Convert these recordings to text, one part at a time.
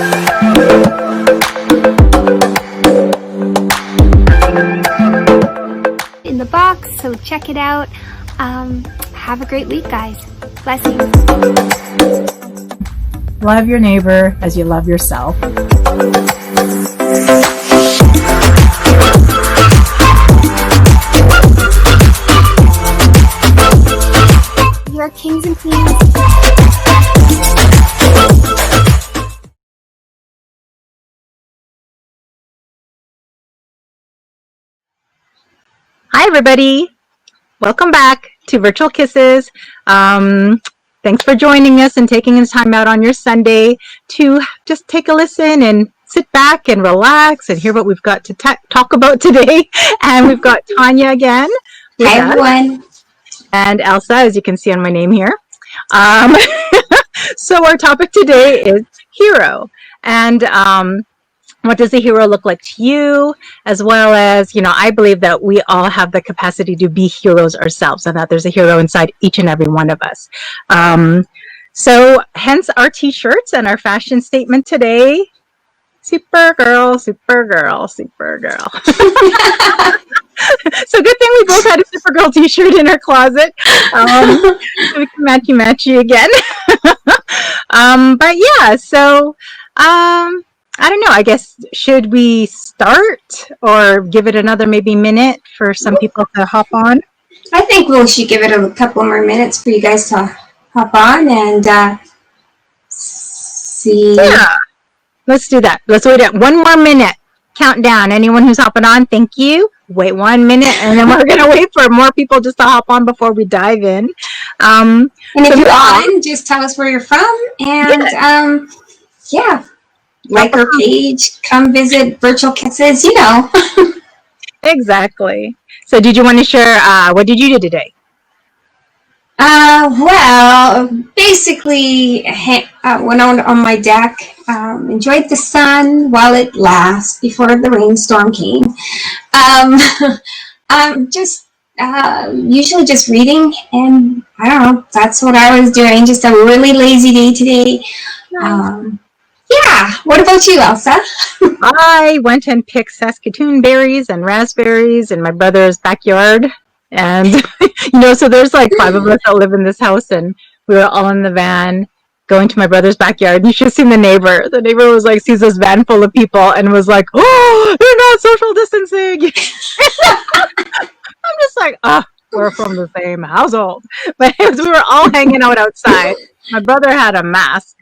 In the box, so check it out. Have a great week, guys. Blessings. Love your neighbor as you love yourself. You're kings and queens. Hi, everybody. Welcome back to Virtual Kisses. Thanks for joining us and taking the time out on your Sunday to just take a listen and sit back and relax and hear what we've got to talk about today. And we've got Tanya again. Hi, everyone. And Elsa, as you can see on my name here. So our topic today is hero. And what does a hero look like to you? As well as, I believe that we all have the capacity to be heroes ourselves and that there's a hero inside each and every one of us. So hence our t-shirts and our fashion statement today. Supergirl, Supergirl, Supergirl. So good thing we both had a Supergirl t-shirt in our closet. So we can matchy again. But yeah, so I don't know, I guess, should we start or give it another maybe minute for some people to hop on? I think we should give it a couple more minutes for you guys to hop on and see. Yeah, let's do that. Let's wait at 1 more minute. Countdown. Anyone who's hopping on, thank you. Wait 1 minute, and then we're going to wait for more people just to hop on before we dive in. And if you're on, just tell us where you're from. And yeah. Like our page, come visit Virtual Kisses, Exactly. So did you want to share, what did you do today? Well, basically, went out on my deck, enjoyed the sun while it lasts before the rainstorm came. Usually just reading, and I don't know, that's what I was doing, just a really lazy day today. Yeah. What about you, Elsa? I went and picked Saskatoon berries and raspberries in my brother's backyard. And, so there's like 5 of us that live in this house, and we were all in the van going to my brother's backyard. And you should have seen the neighbor. The neighbor was like, sees this van full of people and was like, oh, you're not social distancing. I'm just like, we're from the same household. But we were all hanging out outside. My brother had a mask,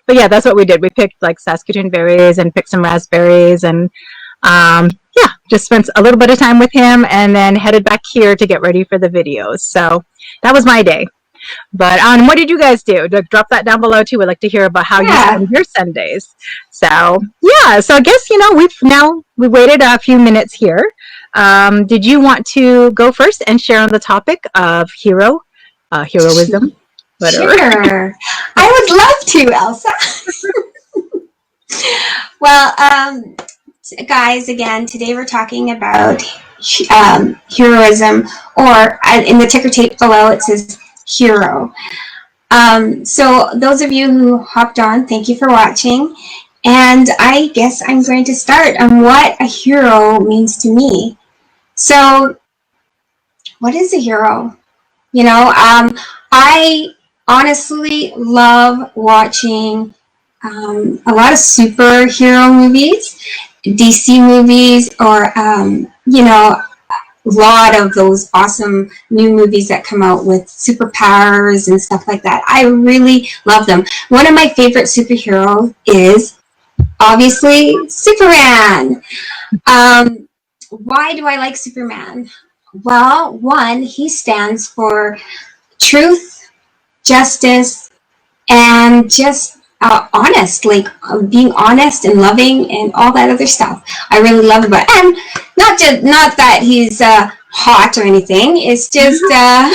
but yeah, that's what we did. We picked like Saskatoon berries and picked some raspberries and, just spent a little bit of time with him and then headed back here to get ready for the videos. So that was my day. But what did you guys do? Drop that down below too. We'd like to hear about how you spend your Sundays. So yeah, so I guess, we waited a few minutes here. Did you want to go first and share on the topic of heroism? Whatever. Sure. I would love to, Elsa. Well, guys, again, today we're talking about heroism, or in the ticker tape below it says hero. So those of you who hopped on, thank you for watching. And I guess I'm going to start on what a hero means to me. So what is a hero? I honestly love watching a lot of superhero movies, DC movies, or a lot of those awesome new movies that come out with superpowers and stuff like that. I really love them. One of my favorite superheroes is obviously Superman. Why do I like Superman? Well, one, he stands for truth, justice, and just honest, like being honest and loving and all that other stuff. I really love about it. And not that he's hot or anything. It's just well,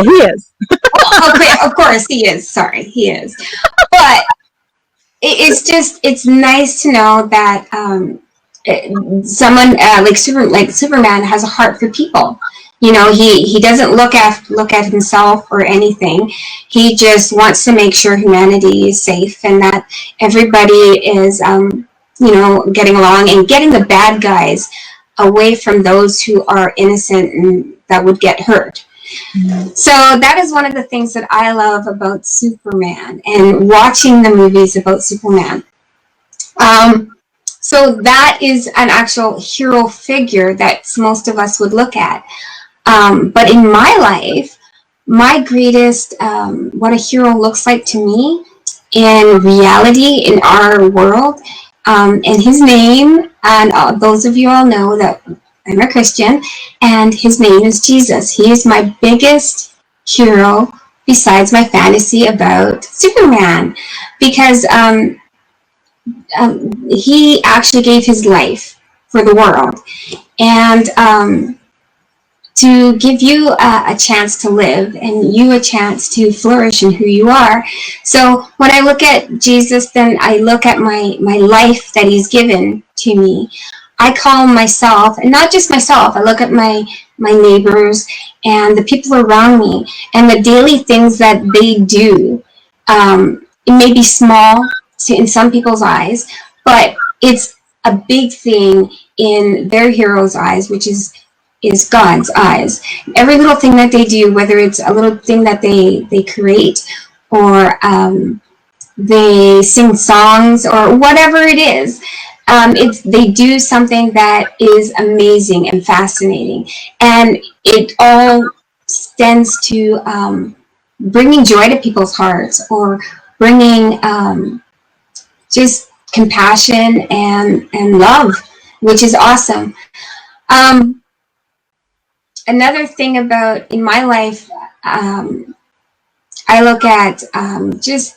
he is. Okay, of course he is. Sorry, he is. But it's nice to know that someone like Superman has a heart for people. You know, he doesn't look at himself or anything. He just wants to make sure humanity is safe and that everybody is, you know, getting along and getting the bad guys away from those who are innocent and that would get hurt. So that is one of the things that I love about Superman and watching the movies about Superman. So that is an actual hero figure that most of us would look at. But in my life, my greatest, what a hero looks like to me in reality, in our world, and his name, and those of you all know that I'm a Christian, and his name is Jesus. He is my biggest hero besides my fantasy about Superman, because he actually gave his life for the world, and to give you a chance to live and you a chance to flourish in who you are. So when I look at Jesus, then I look at my life that he's given to me. I call myself, and not just myself, I look at my neighbors and the people around me and the daily things that they do. It may be small in some people's eyes, but it's a big thing in their hero's eyes, which is God's eyes. Every little thing that they do, whether it's a little thing that they create or they sing songs or whatever it is, they do something that is amazing and fascinating, and it all tends to bringing joy to people's hearts or bringing just compassion and love, which is awesome. Another thing about in my life, I look at just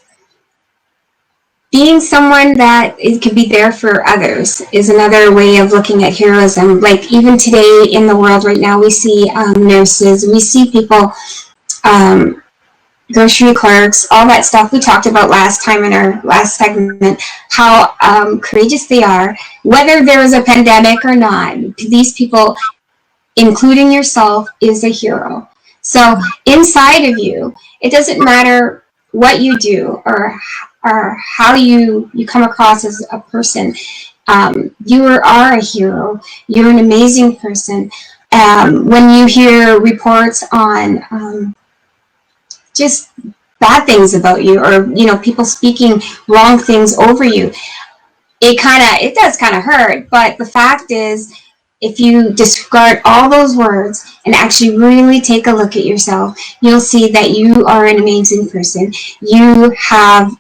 being someone that it could be there for others is another way of looking at heroism. Like even today in the world right now, we see nurses, we see people, grocery clerks, all that stuff we talked about last time in our last segment, how courageous they are, whether there is a pandemic or not. These people, including yourself, is a hero. So inside of you, it doesn't matter what you do or how you come across as a person. You are a hero. You're an amazing person. When you hear reports on just bad things about you, or people speaking wrong things over you, it does kind of hurt. But the fact is, if you discard all those words and actually really take a look at yourself, you'll see that you are an amazing person. You have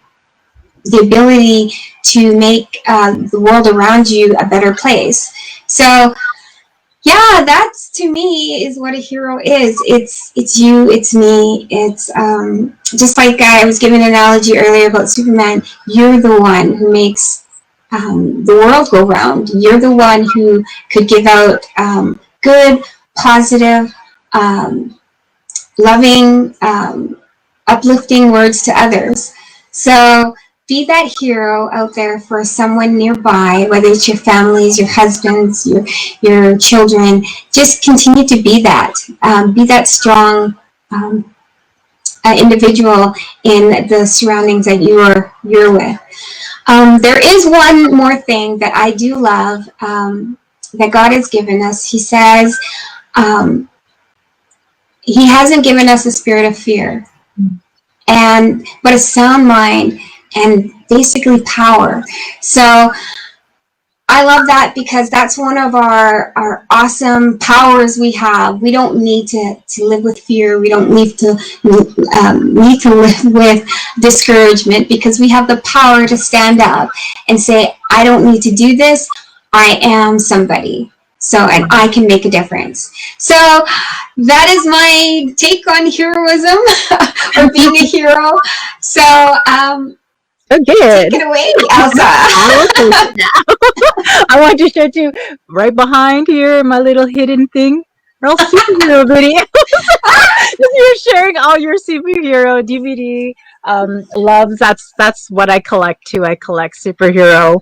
the ability to make the world around you a better place. So yeah, that's, to me, is what a hero is. It's you, it's me. It's just like I was giving an analogy earlier about Superman. You're the one who makes the world go round. You're the one who could give out good, positive, loving, uplifting words to others. So be that hero out there for someone nearby, whether it's your families, your husbands, your children. Just continue to be that. Be that strong individual in the surroundings that you're with. There is one more thing that I do love that God has given us. He says He hasn't given us a spirit of fear, but a sound mind and basically power. So I love that, because that's one of our awesome powers we have. We don't need to live with fear. We don't need to live with discouragement, because we have the power to stand up and say, I don't need to do this. I am somebody. So, and I can make a difference. So that is my take on heroism or being a hero. So, So good. take it away, Elsa. I want to show you right behind here my little hidden thing. Real superhero video. You're sharing all your superhero DVD loves. That's what I collect too. I collect superhero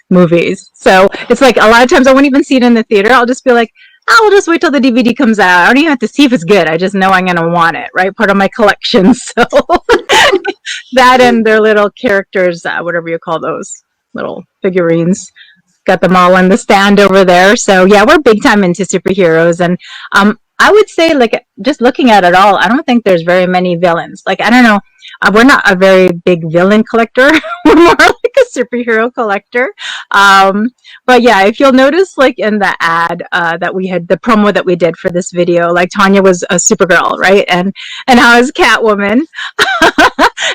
movies. So it's like a lot of times I won't even see it in the theater. I'll just be like, I'll just wait till the DVD comes out. I don't even have to see if it's good. I just know I'm going to want it, right? Part of my collection. So that and their little characters, whatever you call those little figurines. Got them all on the stand over there. So yeah, we're big time into superheroes. And I would say, like, just looking at it all, I don't think there's very many villains. Like, I don't know. We're not a very big villain collector. We're more like a superhero collector. But yeah, if you'll notice, like in the ad that we had, the promo that we did for this video, like Tanya was a Supergirl, right? And I was Catwoman.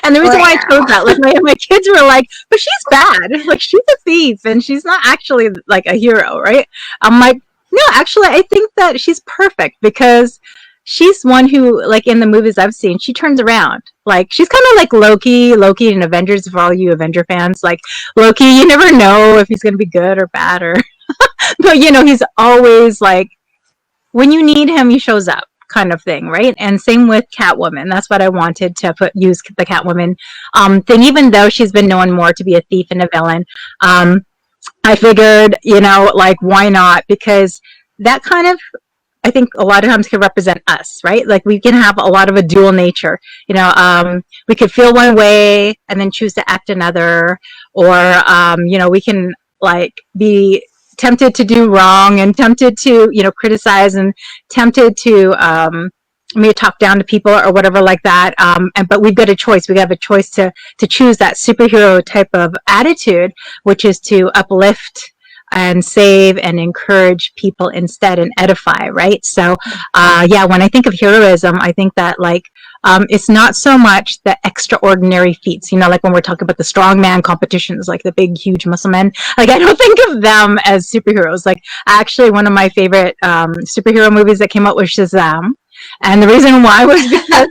And the reason why I chose that, like my kids were like, but she's bad. Like, she's a thief and she's not actually like a hero, right? I'm like, no, actually, I think that she's perfect because she's one who, like in the movies I've seen, she turns around. Like, she's kind of like Loki in Avengers, for all you Avenger fans. Like, Loki, you never know if he's going to be good or bad or, but you know, he's always like, when you need him, he shows up, kind of thing, right? And same with Catwoman. That's what I wanted to use the Catwoman thing, even though she's been known more to be a thief and a villain. I figured, you know, like, why not? Because that kind of, I think a lot of times can represent us, right? Like, we can have a lot of a dual nature. You know, we could feel one way and then choose to act another, or, you know, we can like be tempted to do wrong and tempted to, you know, criticize and tempted to, maybe talk down to people or whatever like that. But we've got a choice. We have a choice to choose that superhero type of attitude, which is to uplift and save and encourage people instead and edify, right? So, yeah, when I think of heroism, I think that, like, it's not so much the extraordinary feats, you know, like when we're talking about the strongman competitions, like the big, huge muscle men. Like, I don't think of them as superheroes. Like, actually, one of my favorite superhero movies that came out was Shazam. And the reason why was because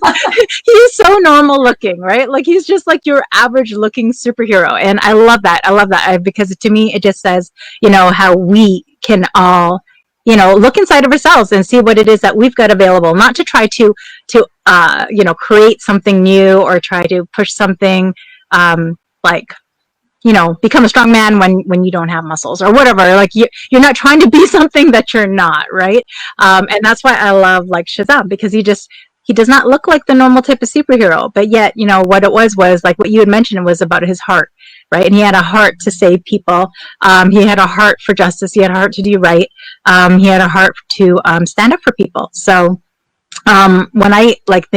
he's so normal looking, right? Like, he's just like your average looking superhero. And I love that. I love that because to me, it just says, you know, how we can all, you know, look inside of ourselves and see what it is that we've got available, not to try to you know, create something new or try to push something, like, you know, become a strong man when you don't have muscles or whatever. Like, you're not trying to be something that you're not, right? And that's why I love, like, Shazam, because he does not look like the normal type of superhero, but yet, you know, what it was like what you had mentioned was about his heart, right? And he had a heart to save people. He had a heart for justice. He had a heart to do right. He had a heart to stand up for people. So when I, like,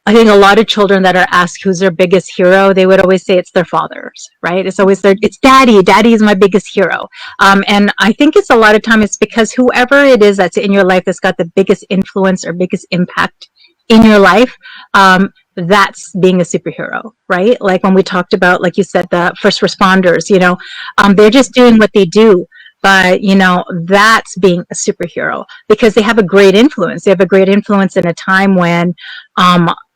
I think a lot of children that are asked who's their biggest hero, they would always say it's their fathers, right? It's always it's daddy. Daddy is my biggest hero. And I think it's a lot of time it's because whoever it is that's in your life that's got the biggest influence or biggest impact in your life, that's being a superhero, right? Like when we talked about, like you said, the first responders, you know, they're just doing what they do. But, you know, that's being a superhero because they have a great influence. They have a great influence in a time when,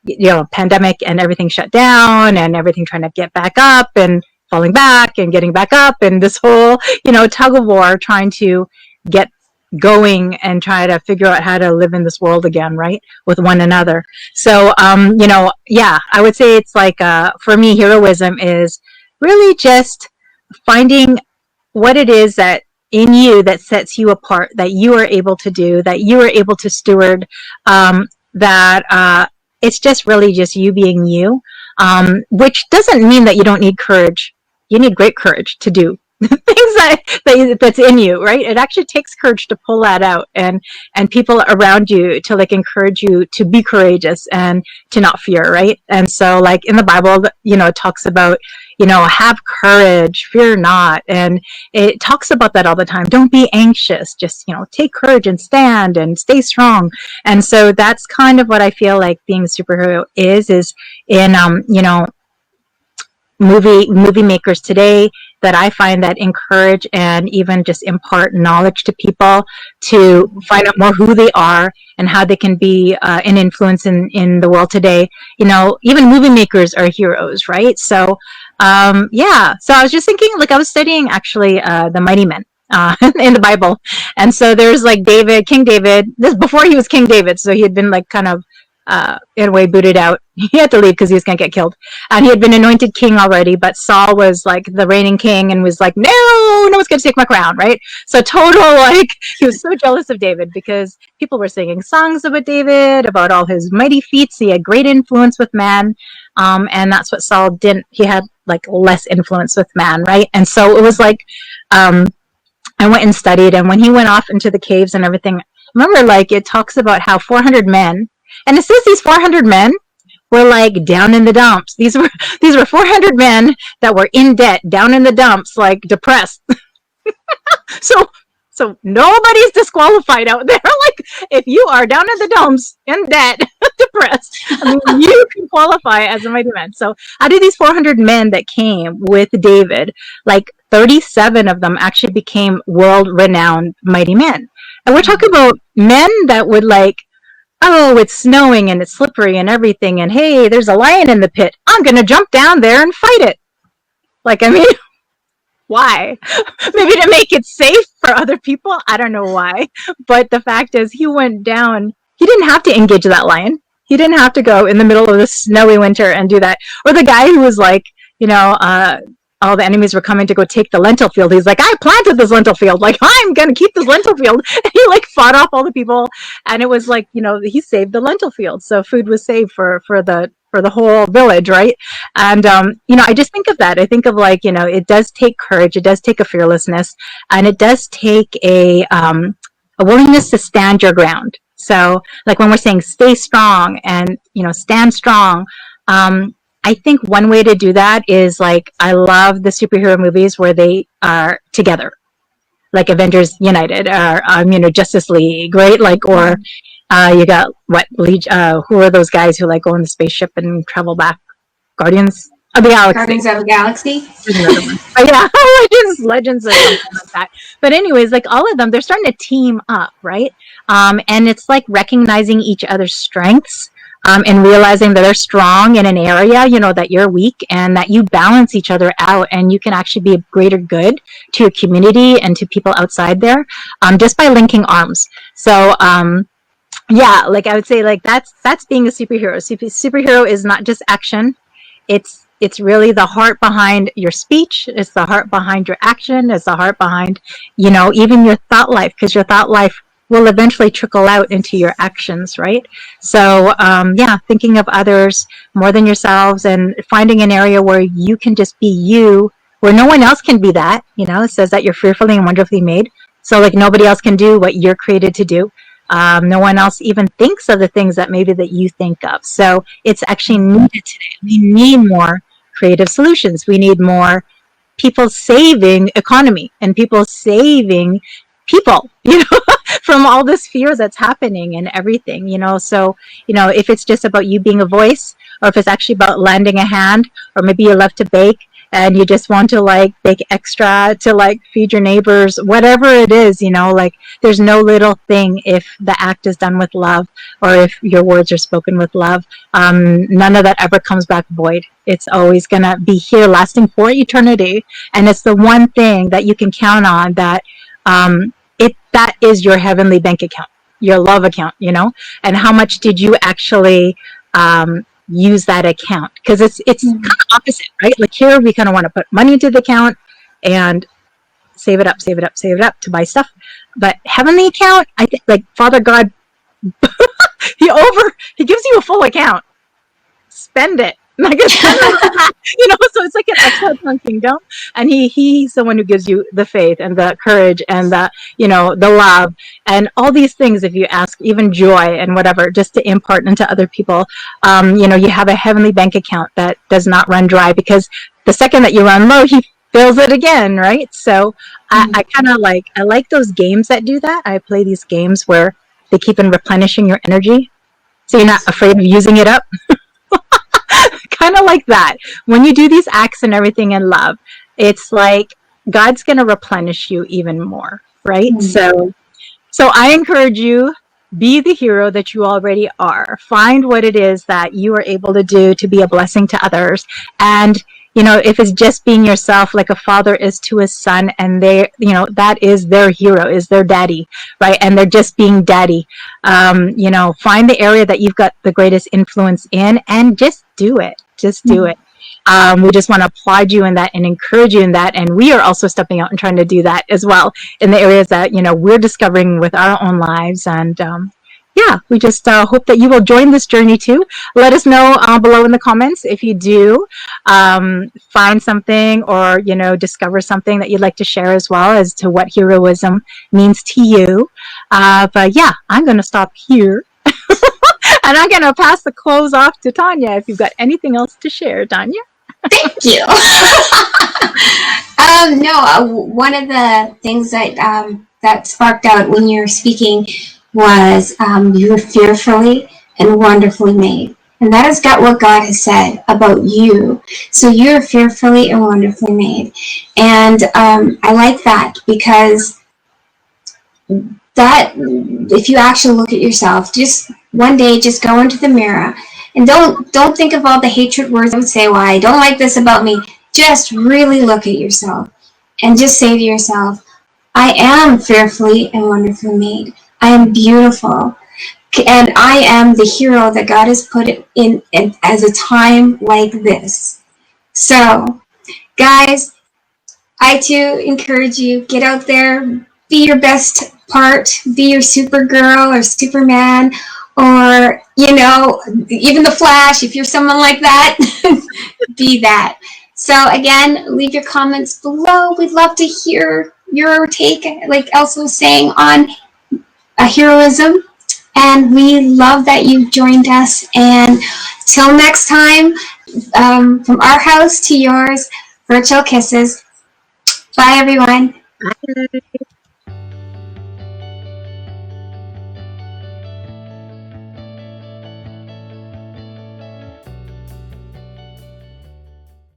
you know, pandemic and everything shut down and everything trying to get back up and falling back and getting back up and this whole, you know, tug of war trying to get going and try to figure out how to live in this world again, right, with one another. So, you know, yeah, I would say it's like, for me, heroism is really just finding what it is that in you that sets you apart, that you are able to do, that you are able to steward, that it's just really just you being you, which doesn't mean that you don't need courage. You need great courage to do things that's in you, right? It actually takes courage to pull that out and people around you to, like, encourage you to be courageous and to not fear, right? And so, like, in the Bible, you know, it talks about, you know, have courage, fear not. And it talks about that all the time. Don't be anxious. Just, you know, take courage and stand and stay strong. And so that's kind of what I feel like being a superhero is in, you know, movie makers today that I find that encourage and even just impart knowledge to people to find out more who they are and how they can be an influence in the world today. You know, even movie makers are heroes, right? So, yeah. So I was just thinking, like, I was studying actually the Mighty Men in the Bible. And so there's, like, King David, this before he was King David. So he had been, like, kind of in a way booted out. He had to leave because he was going to get killed. And he had been anointed king already, but Saul was like the reigning king and was like, no one's going to take my crown, right? So total, like, he was so jealous of David because people were singing songs about David, about all his mighty feats. He had great influence with man. And that's what Saul didn't. He had like less influence with man, right? And so it was like, I went and studied, and when he went off into the caves and everything, remember, like, it talks about how 400 men, and it says these 400 men were like down in the dumps. These were 400 men that were in debt, down in the dumps, like depressed. So nobody's disqualified out there. Like, if you are down in the dumps, in debt, depressed, I mean, you can qualify as a mighty man. So out of these 400 men that came with David, like 37 of them actually became world-renowned mighty men. And we're talking about men that would like, oh, it's snowing and it's slippery and everything, and hey, there's a lion in the pit. I'm going to jump down there and fight it. Like, I mean, why? Maybe to make it safe for other people. I don't know why. But the fact is, he went down. He didn't have to engage that lion. He didn't have to go in the middle of the snowy winter and do that. Or the guy who was like, you know, all the enemies were coming to go take the lentil field. He's like, I planted this lentil field. Like, I'm going to keep this lentil field. And he like fought off all the people. And it was like, you know, he saved the lentil field. So food was saved for the whole village, right? And, you know, I just think of that. I think of like, you know, it does take courage. It does take a fearlessness. And it does take a willingness to stand your ground. So like when we're saying stay strong and, you know, stand strong, I think one way to do that is like, I love the superhero movies where they are together, like Avengers United or, you know, Justice League, right? Like, or you got what, who are those guys who like go in the spaceship and travel back? Guardians of the Galaxy. Guardians of the Galaxy. Yeah, Legends or something like that. But anyways, like all of them, they're starting to team up, right? And it's like recognizing each other's strengths. And realizing that they're strong in an area, you know, that you're weak, and that you balance each other out, and you can actually be a greater good to your community and to people outside there, just by linking arms. So, yeah, like I would say, like that's being a superhero. Superhero is not just action; it's really the heart behind your speech. It's the heart behind your action. It's the heart behind, you know, even your thought life, because your thought life will eventually trickle out into your actions, right? So, yeah, thinking of others more than yourselves and finding an area where you can just be you, where no one else can be that. You know, it says that you're fearfully and wonderfully made. So, like, nobody else can do what you're created to do. No one else even thinks of the things that maybe that you think of. So, it's actually needed today. We need more creative solutions. We need more people saving economy and people saving people, you know, from all this fear that's happening and everything, you know. So, you know, if it's just about you being a voice, or if it's actually about lending a hand, or maybe you love to bake and you just want to like bake extra to like feed your neighbors, whatever it is, you know, like there's no little thing if the act is done with love, or if your words are spoken with love. None of that ever comes back void. It's always gonna be here lasting for eternity. And it's the one thing that you can count on, that that is your heavenly bank account, your love account, you know. And how much did you actually use that account? Because it's kind of opposite, right? Like here we kind of want to put money into the account and save it up to buy stuff. But heavenly account, I think, like Father God, he gives you a full account. Spend it. Like you know, so it's like an excellent kingdom, and he's the one who gives you the faith and the courage and the, you know, the love and all these things. If you ask, even joy and whatever, just to impart into other people, you know, you have a heavenly bank account that does not run dry, because the second that you run low, he fills it again, right? So I kind of like, I like those games that do that. I play these games where they keep on replenishing your energy, so you're not afraid of using it up. Kind of like that. When you do these acts and everything in love, it's like God's going to replenish you even more, right? So I encourage you, be the hero that you already are. Find what it is that you are able to do to be a blessing to others. And if it's just being yourself, like a father is to his son, and they, that is their hero, is their daddy, right? And they're just being daddy. Find the area that you've got the greatest influence in, and just do it. Just do it. We just want to applaud you in that and encourage you in that. And we are also stepping out and trying to do that as well in the areas that, we're discovering with our own lives. And we just hope that you will join this journey too. Let us know below in the comments if you do find something or, discover something that you'd like to share as well as to what heroism means to you. But yeah, I'm going to stop here. And I'm going to pass the clothes off to Tanya if you've got anything else to share, Tanya. Thank you. One of the things that sparked out when you were speaking was you were fearfully and wonderfully made. And that has got what God has said about you. So you're fearfully and wonderfully made. And I like that, because that, if you actually look at yourself, just one day, just go into the mirror and don't think of all the hatred words I would say, well, I don't like this about me. Just really look at yourself and just say to yourself, I am fearfully and wonderfully made. I am beautiful. And I am the hero that God has put in as a time like this. So, guys, I too encourage you, get out there, be your best part, be your Supergirl or Superman, or, even the Flash, if you're someone like that, be that. So again, leave your comments below. We'd love to hear your take, like Elsa was saying, on heroism. And we love that you joined us. And till next time, from our house to yours, virtual kisses. Bye, everyone. Bye.